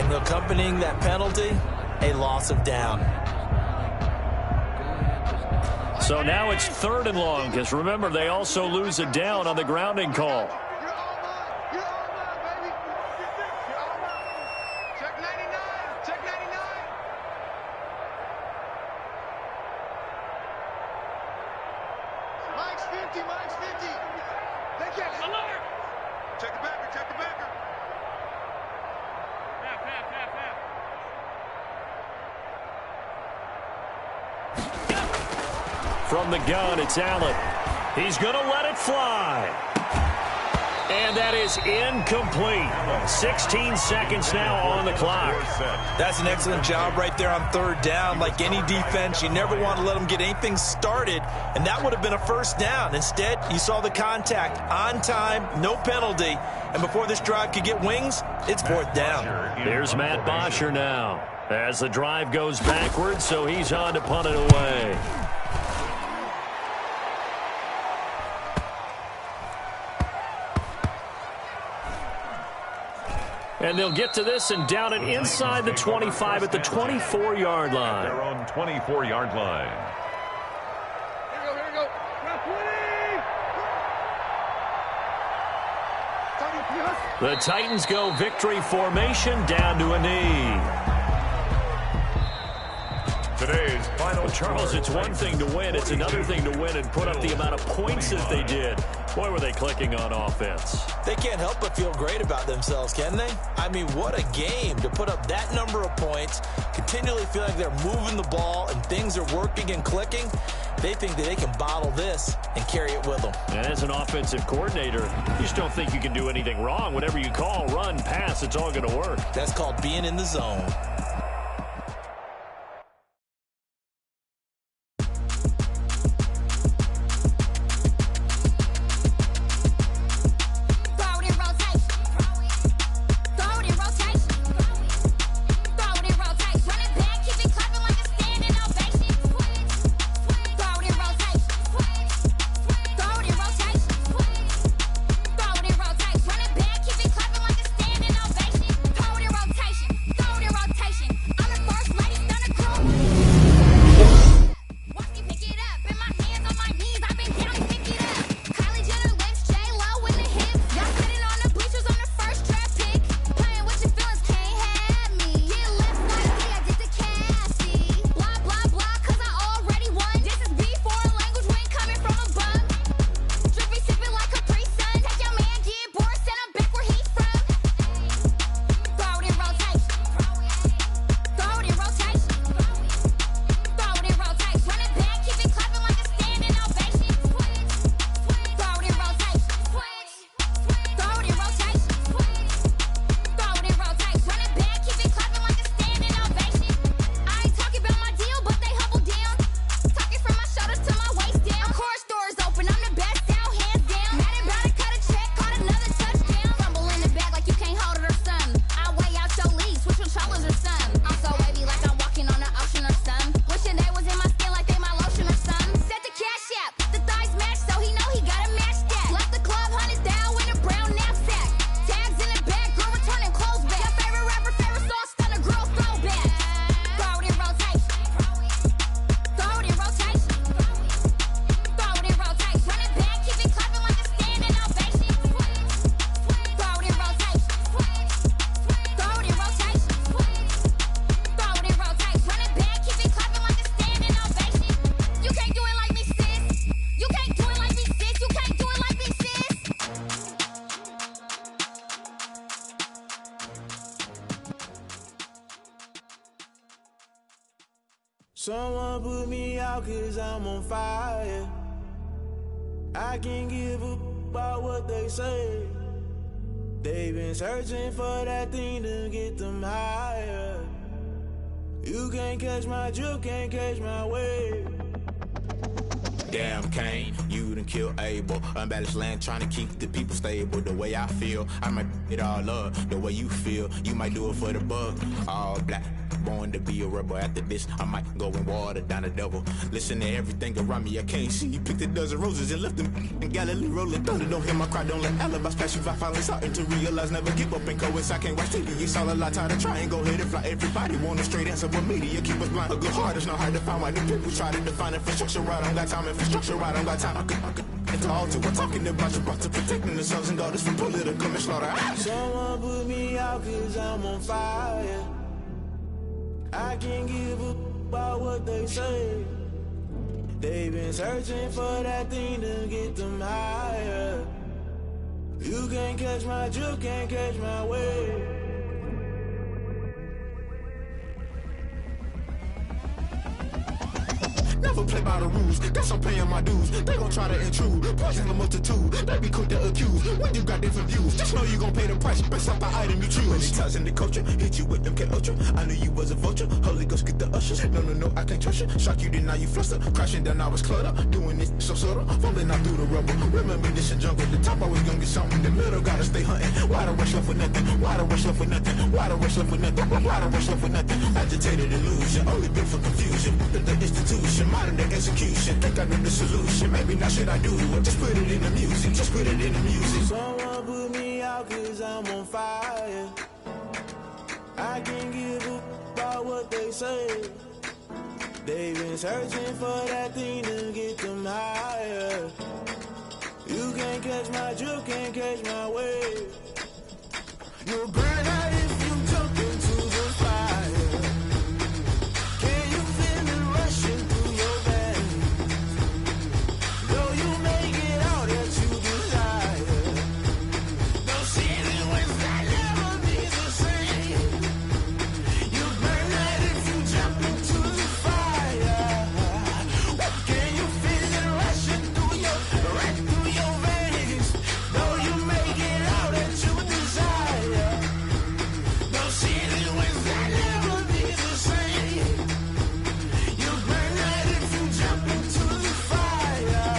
And accompanying that penalty, a loss of down. So now it's 3rd and long, because remember, they also lose a down on the grounding call. You're all mine. You're all mine, baby. You're all mine. Check 99. Check 99. Mike's 50. Mike's 50. They can't. Alert. Check the backer. Check the backer. From the gun, it's Allen. He's going to let it fly. And that is incomplete. 16 seconds now on the clock. That's an excellent job right there on 3rd down. Like any defense, you never want to let them get anything started, and that would have been a first down. Instead, you saw the contact on time, no penalty, and before this drive could get wings, it's 4th down. There's Matt Bosher now as the drive goes backwards, so he's on to punt it away. And they'll get to this and down it inside the 25 at the 24-yard line. Their own 24-yard line. Here we go. Round 20. The Titans go victory formation down to a knee. Today's final Well, Charles, score, it's one thing to win. It's another thing to win and put up the amount of points that they did. Boy, were they clicking on offense. They can't help but feel great about themselves, can they? I mean, what a game to put up that number of points, continually feel like they're moving the ball and things are working and clicking. They think that they can bottle this and carry it with them. And as an offensive coordinator, you just don't think you can do anything wrong. Whatever you call, run, pass, it's all going to work. That's called being in the zone. Rotation. Someone put me out 'cause I'm on fire. I can't give a about what they say. They've been searching for that thing to get them higher. You can't catch my drift, can't catch my wave. Damn, Kane, you done killed Abel. Unbalanced land, trying to keep the people stable. The way I feel, I might it all up. The way you feel, you might do it for the buck. All black, born to be a rebel. After this, I might go and water down the devil. Listen to everything around me, I can't see. Picked a dozen roses and left them in Galilee rolling thunder. Don't hear my cry, don't let alibis pass you. I finally starting to realize, never give up and coexist. I can't watch TV, it's all a lot. Time to try and go ahead and fly. Everybody want a straight answer, but media keep us blind. A good heart is not hard to find. Why the people try to define infrastructure right? I don't got time, infrastructure right, I don't got time. I could into all to we're talking about you, about to protecting the sons and daughters from political manslaughter. Someone put me out 'cause I'm on fire. I can't give a about what they say. They've been searching for that thing to get them higher. You can't catch my drift, can't catch my wave. Never play by the rules, that's I'm paying my dues. They gon' try to intrude, poison the multitude. They be quick to accuse, when you got different views. Just know you gon' pay the price, based off the item you choose. Many times in the culture, hit you with MK Ultra. I knew you was a vulture, Holy Ghost get the ushers. No, I can't trust you. Shock you, then now you fluster. Crashing down, I was cluttered. Doing this so subtle, falling out through the rubble. Remember this in jungle, the top always gonna get something. The middle gotta stay hunting. Why the rush left for nothing? Why the rush left for nothing? Why the rush left for nothing? Why the rush left for nothing? Agitated illusion, only built for confusion. The institution, modern day execution. Think I know the solution. Maybe not should I do it? Just put it in the music. Just put it in the music. Someone put me out 'cause I'm on fire. I can't give a about what they say. They've been searching for that thing to get them higher. You can't catch my drift, can't catch my wave. You'll burn out if you jump into the fire. Can you feel it rushing through your veins? Though you make it all that you desire. No ceiling when that never be the same. You burn out if you jump into the fire. Can you feel it rushing through your veins? Though you make it all that you desire. No ceiling when that never be the same. You burn out if you jump into the fire.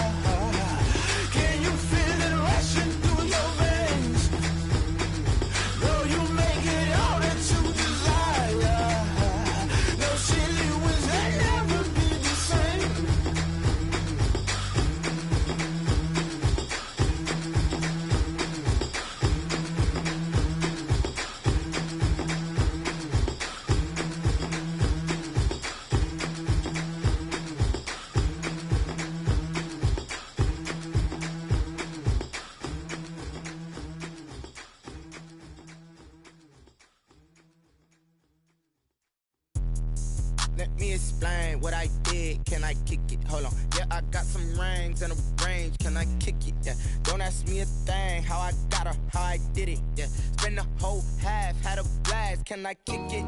Can you feel it rushing through your veins? Though you make it all that you desire. No ceiling when that never be the same. Let me explain what I did. Can I kick it? Hold on. Yeah, I got some rings and a range. Can I kick it? Yeah. Don't ask me a thing. How I got her, how I did it. Yeah. Spend the whole half, had a blast. Can I kick it?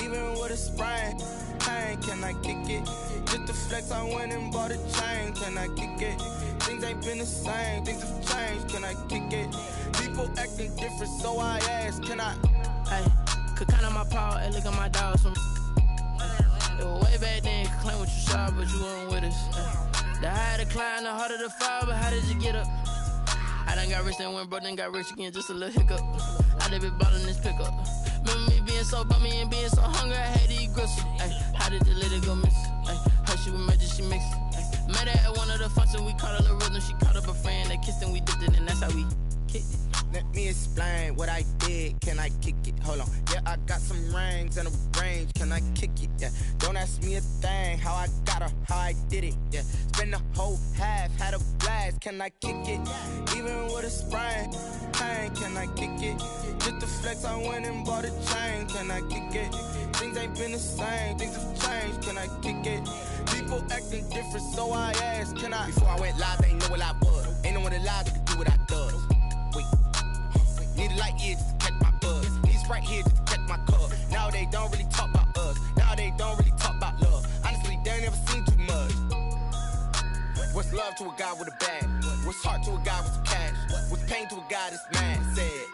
Even with a sprain. Pain, can I kick it? Just to flex, I went and bought a chain. Can I kick it? Things ain't been the same. Things have changed. Can I kick it? People acting different, so I ask. Can I? Hey, could count on my power, and look at my dogs from. It was way back then, could claim what you saw, but you weren't with us. The higher the climb, the harder the fall, but how did you get up? I done got rich, then went broke, then got rich again, just a little hiccup. I done been ballin' this pickup. Remember me being so bummy and being so hungry, I had to eat gristle. Ay, how did the lady go miss? Ay, her she was magic, she mixed. Ay, met her at one of the functions, we caught a little rhythm, she caught up a friend, they kissed and we dipped it, and that's how we kicked it. Let me explain what I did. Can I kick it? Hold on. Yeah, I got some rings and a range. Can I kick it? Yeah. Don't ask me a thing. How I got her, how I did it. Yeah. Spend the whole half, had a blast. Can I kick it? Even with a sprain. Pain, can I kick it? Just to flex, I went and bought a chain. Can I kick it? Things ain't been the same. Things have changed. Can I kick it? People acting different, so I asked. Can I? Before I went live, they ain't know what I was. Ain't no one alive that could do what I does. Wait. Need a light year just to catch my buzz. Need Sprite here just to catch my cup. Now they don't really talk about us. Now they don't really talk about love. Honestly, love to a guy with a bag? What's heart to a guy with some cash? What's pain to a guy that's mad? Said.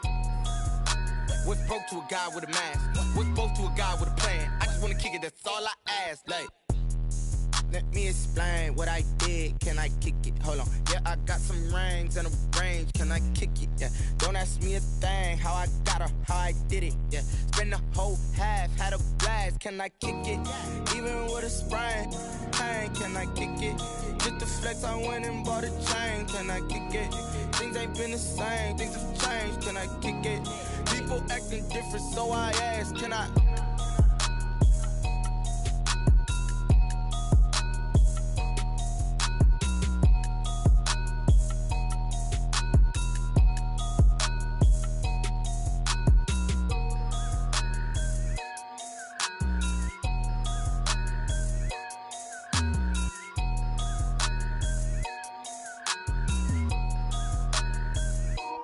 What's broke to a guy with a mask? What's both to a guy with a plan? I just wanna kick it, that's all I ask. Like, let me explain what I did. Can I kick it? Hold on. Yeah, I got some rings and a range. Can I kick it? Yeah. Don't ask me a thing. How I got her, how I did it. Yeah. Spend the whole half, had a blast. Can I kick it? Even with a sprain. Pain, can I kick it? Just the flex, I went and bought a chain. Can I kick it? Things ain't been the same. Things have changed. Can I kick it? People acting different, so I ask, can I?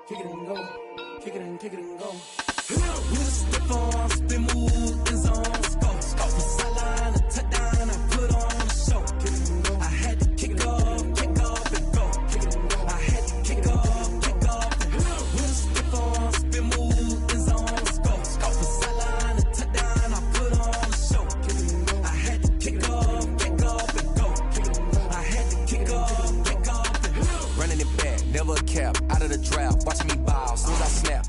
Kick it and go. Kick it and go. With a stiff on, spin move, and zone, scope. From sideline to touchdown, I put on a show. I had to kick off and go. I had to kick off and go. With a stiff on, spin move, and zone, scope. From sideline to touchdown, I put on a show. I had to kick off and go. I had to kick off and go. Running it back, never a cap, out of the draft, watching me bow, soon as I snap.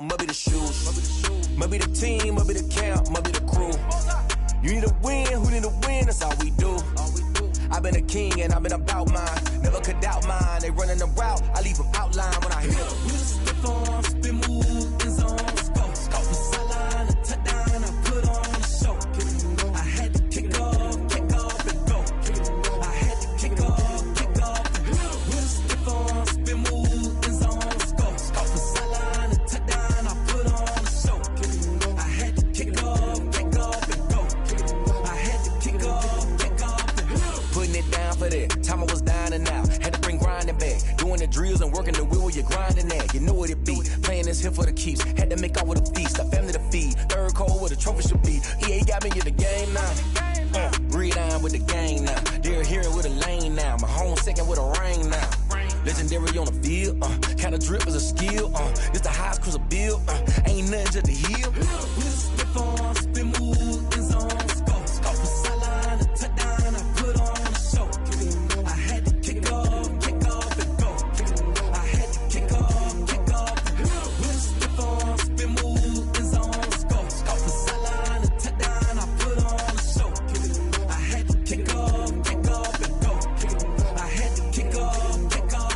Maybe the shoes, maybe the team, maybe the camp, maybe the crew. You need a win, who need a win, that's all we do. I've been a king and I've been about mine, never could doubt mine. They running the route, I leave them outline when I hit them. With a stiff on, spin move, and zone, scope. From sideline to touchdown, I put on a show. I had to kick off and go. I had to kick off and go. With a stiff on, spin move, and zone, scope. From sideline to touchdown, I put on a show. I had to kick off and go. I had to kick off and go. Putting it down for that, time I was down and out. Had to bring grinding back, doing the drills and working the wheel where you're grinding at. You know what it be, playing this here for the keeps. Had to make out with a feast, a family to feed. Third cold where the trophy should be. EA got me in the game now. Read on with the game now. They're here with a lane now. My home second with a ring now. Legendary on the field, kind of drip is a skill. It's the highest cruiser bill, ain't nothing just to heal. With a stiff on, spin move, and zone, scope. From sideline to touchdown, I put on a show. I had to kick off and go. I had to kick off and go. With a stiff on, spin move, and zone, scope. From sideline to touchdown, I put on a show. I had to kick off and go. I had to kick off and go.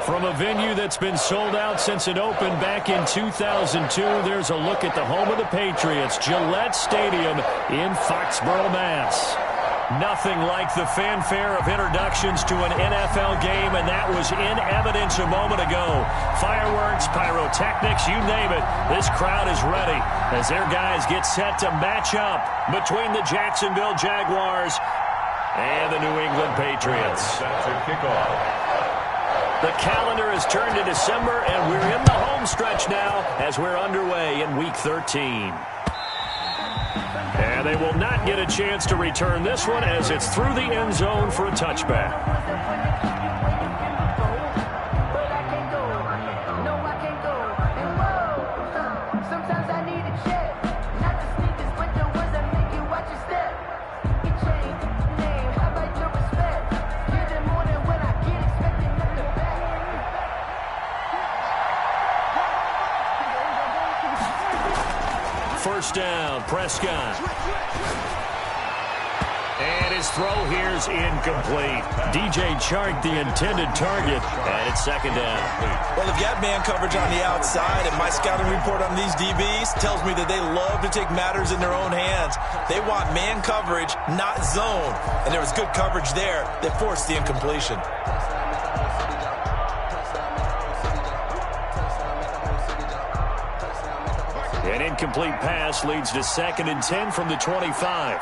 From a venue that's been sold out since it opened back in 2002, there's a look at the home of the Patriots, Gillette Stadium in Foxborough, Mass. Nothing like the fanfare of introductions to an NFL game, and that was in evidence a moment ago. Fireworks, pyrotechnics, you name it. This crowd is ready as their guys get set to match up between the Jacksonville Jaguars and the New England Patriots. Set to kick off. The calendar has turned to December, and we're in the home stretch now as we're underway in Week 13. And they will not get a chance to return this one as it's through the end zone for a touchback. First down, Prescott. And his throw here's incomplete. DJ Chark, the intended target, and it's second down. Well, they've got man coverage on the outside, and my scouting report on these DBs tells me that they love to take matters in their own hands. They want man coverage, not zone. And there was good coverage there that forced the incompletion. An incomplete pass leads to 2nd and 10 from the 25.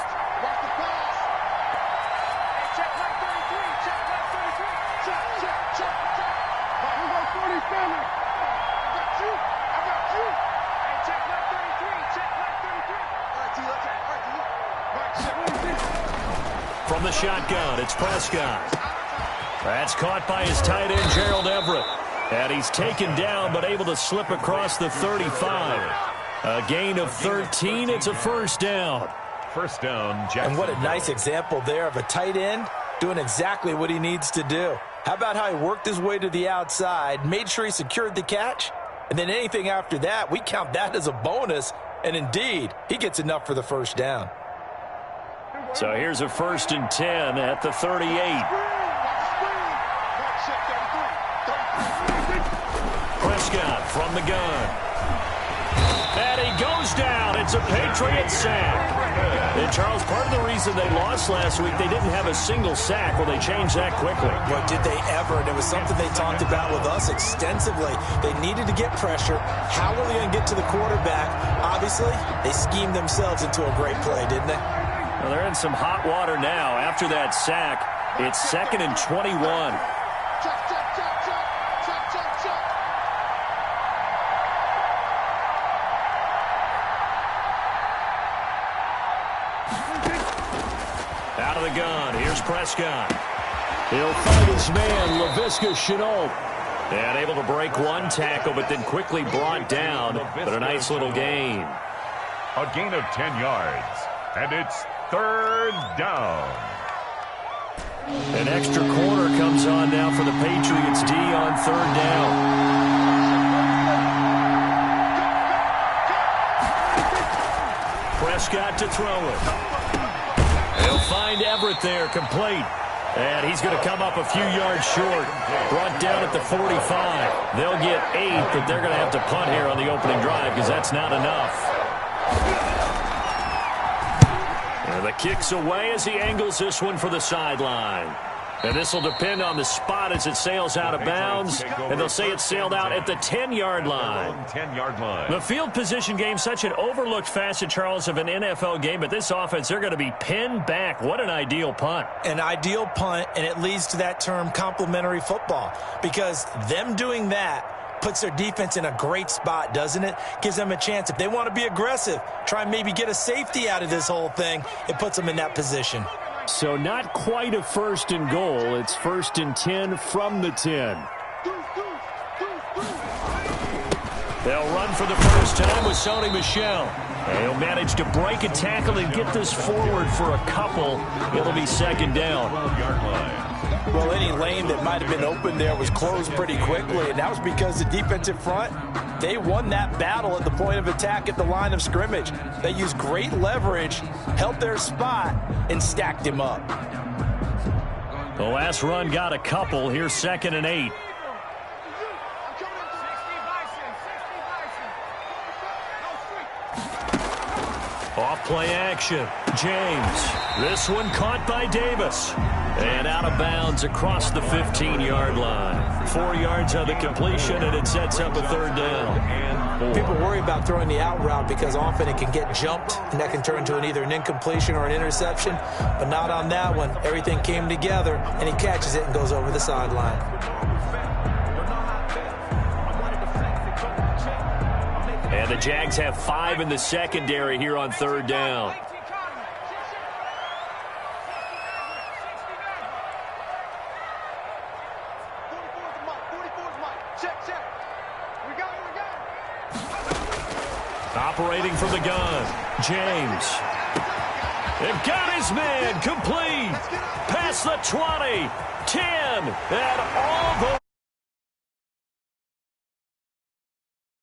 From the shotgun, it's Prescott. That's caught by his tight end, Gerald Everett. And he's taken down, but able to slip across the 35. A gain of 13. It's a first down. First down, Jackson. And what a nice example there of a tight end doing exactly what he needs to do. How about how he worked his way to the outside, made sure he secured the catch, and then anything after that, we count that as a bonus. And indeed, he gets enough for the first down. So here's a 1st and 10 at the 38. Prescott from the gun. And he goes down. It's a Patriot sack. And Charles, part of the reason they lost last week, they didn't have a single sack. Well, they changed that quickly. But did they ever? And it was something they talked about with us extensively. They needed to get pressure. How are they going to get to the quarterback? Obviously, they schemed themselves into a great play, didn't they? Well, they're in some hot water now. After that sack, it's 2nd and 21. Out of the gun, here's Prescott. He'll find his man, Laviska Shenault. And able to break one tackle, but then quickly brought down. But a nice little gain. A gain of 10 yards. And it's 3rd down. An extra quarter comes on now for the Patriots D on 3rd down. Prescott to throw it. He'll find Everett there, complete. And he's going to come up a few yards short. Brought down at the 45. They'll get 8, but they're going to have to punt here on the opening drive because that's not enough. And the kick's away as he angles this one for the sideline. And this will depend on the spot as it sails out of bounds. And they'll say it sailed out at the 10-yard line. 10-yard line. The field position game, such an overlooked facet, Charles, of an NFL game. But this offense, they're going to be pinned back. What an ideal punt. An ideal punt, and it leads to that term complementary football. Because them doing that puts their defense in a great spot, doesn't it? Gives them a chance. If they want to be aggressive, try and maybe get a safety out of this whole thing, it puts them in that position. So not quite a 1st and goal. It's 1st and 10 from the 10. They'll run for the first time with Sony Michel. He'll manage to break a tackle and get this forward for a couple. It'll be 2nd down. Well, any lane that might have been open there was closed pretty quickly, and that was because the defensive front, they won that battle at the point of attack at the line of scrimmage. They used great leverage, held their spot, and stacked him up. The last run got a couple. Here's 2nd and 8. Off play action. James. This one caught by Davis. And out of bounds across the 15-yard line. 4 yards on the completion, and it sets up a 3rd down. People worry about throwing the out route because often it can get jumped, and that can turn into either an incompletion or an interception. But not on that one. Everything came together, and he catches it and goes over the sideline. And the Jags have 5 in the secondary here on 3rd down. Operating from the gun, James. They've got his man complete. Past the 20, 10, and all the